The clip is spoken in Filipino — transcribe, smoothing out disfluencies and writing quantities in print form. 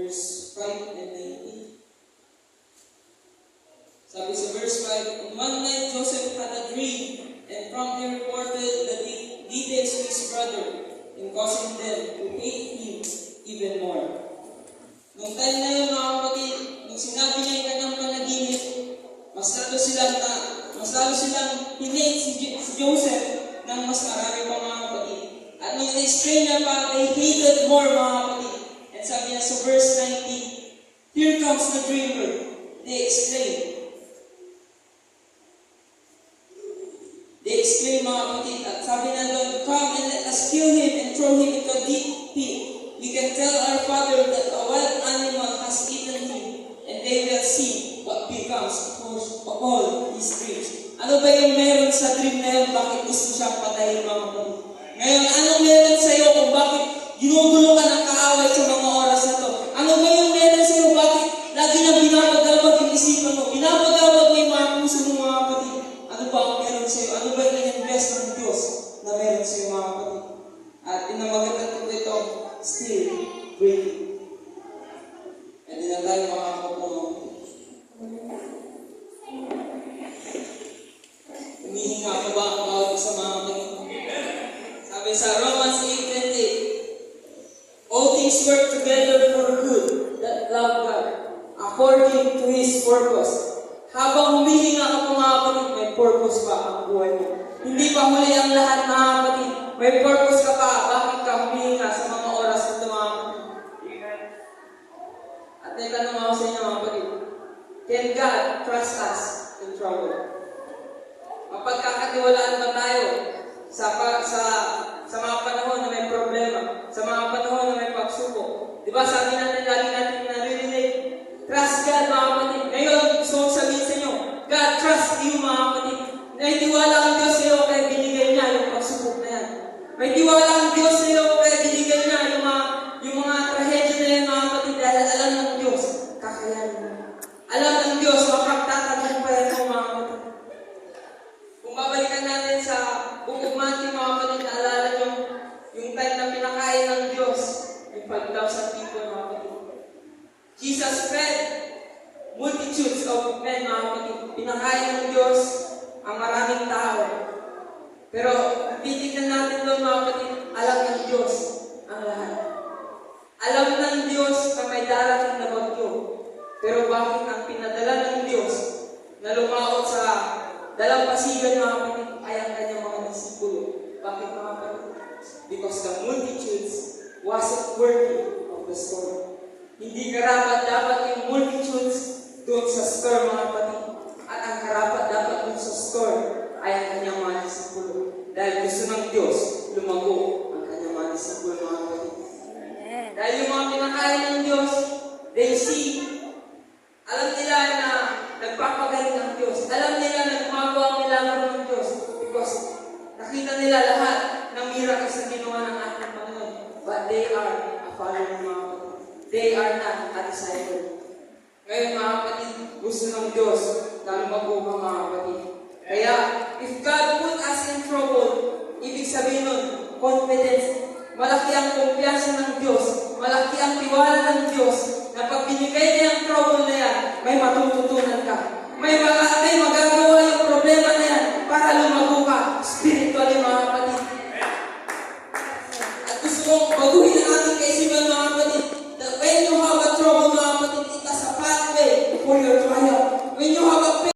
verse 5 and 19. Sabi sa verse 5, "On one night Joseph had a dream and promptly reported the details to his brother and causing them to hate him even more." Nung time na yun, mga kapatid, nung sinabi niya yung kanyang panaginip, mas lalo silang pinate si Joseph ng mas marami pa, mga kapatid. At nung na-explain niya pa, they hated more, mga kapatid. And sabi niya sa verse 19, "Here comes the dreamer." They exclaim, mga kapatid, at sabi na doon, "Come and let us kill him and throw him into a deep pit. We can tell our father that a wild animal has eaten him, and they will see what becomes of all his dreams." Ano ba yung meron sa dream na yun? Bakit gusto siyang patayin, mga kapatid? Ngayon, anong meron sa iyo kung bakit ginugulo ka ng kaaway sa mga oras na to? Ano ba yung meron sa iyo? Bakit lagi nang binabagabag yung isipan mo? Binabagabag mo yung mga puso mo, mga kapatid. Ano ba ang meron sa iyo? Ano ba yung in-invest ng Diyos na meron sa iyo, mga kapatid? At pinamagatan ko ito, still breathing. And din na tayo makakapunong. Humihinga ko ba ang bawat isa, mga kapatid? Sabi sa Romans 8:28, "All things work together for good that love God, according to His purpose." Habang humihinga ka po, mga kapatid, may purpose pa ang buhay mo. Hindi pa huli ang lahat, mga kapatid. May purpose ka pa. Bakit ka humihinga sa mga oras na ito, mga kapatid? At may tanong ako sa inyo, mga kapatid. Can God trust us in trouble? Mapagkakatiwalaan ba tayo sa mga panahon na may problema, sa mga panahon na may pagsubok? Di ba sabi natin, lagi natin naririnig, trust God, mga kapatid. Ngayon, gusto kong sabihin sa inyo, God trust you, mga kapatid. May tiwala ang Diyos sa iyo kaya binigay niya yung pagsubok na yan. May tiwala ang Diyos sa iyo kaya binigay niya yung mga trahedya na yan, mga kapatid, dahil alam ng Diyos, kakayanin mo. Alam ng Diyos, mapagtatagumpayan mo, mga kapatid. Kung babalikan natin sa Book of Matthew, mga kapatid, naalala nyo yung time na pinakain ng Diyos, yung 5,000 people, mga kapatid. Jesus fed multitudes of men, mga kapatid. Pinakain ng Diyos ang maraming tao. Pero titignan natin doon, mga kapatid, alam ng Diyos ang lahat. Alam ng Diyos na may darating na bagyo. Pero bakit ang pinadala ng Diyos na lumaot sa dalampasigan, mga kapatid, ay ang kanyang mga disipulo? Bakit, mga kapatid? Because the multitudes wasn't worthy of the storm. Hindi karapat dapat yung multitudes doon sa storm, mga kapatid. At ang karapat dapat doon sa storm ay ang kanyang mga disipulo. Dahil gusto ng Diyos, lumago ang kanyang mga disipulo, mga kapatid. Dahil yung mga pinakain ng Diyos, they see, alam nila na nagpapagaling ang Diyos. Alam nila na gumagawa ang milagro ng Diyos. Because nakita nila lahat ng miracles na ginawa ng ating Panginoon. But they are a follower, mga kapatid. They are not a disciple. Ngayon, mga kapatid, gusto ng Diyos na lumago ka, mga kapatid. Kaya, if God put us in trouble, ibig sabihin nun, confidence. Malaki ang kumpiyansa ng Diyos. Malaki ang tiwala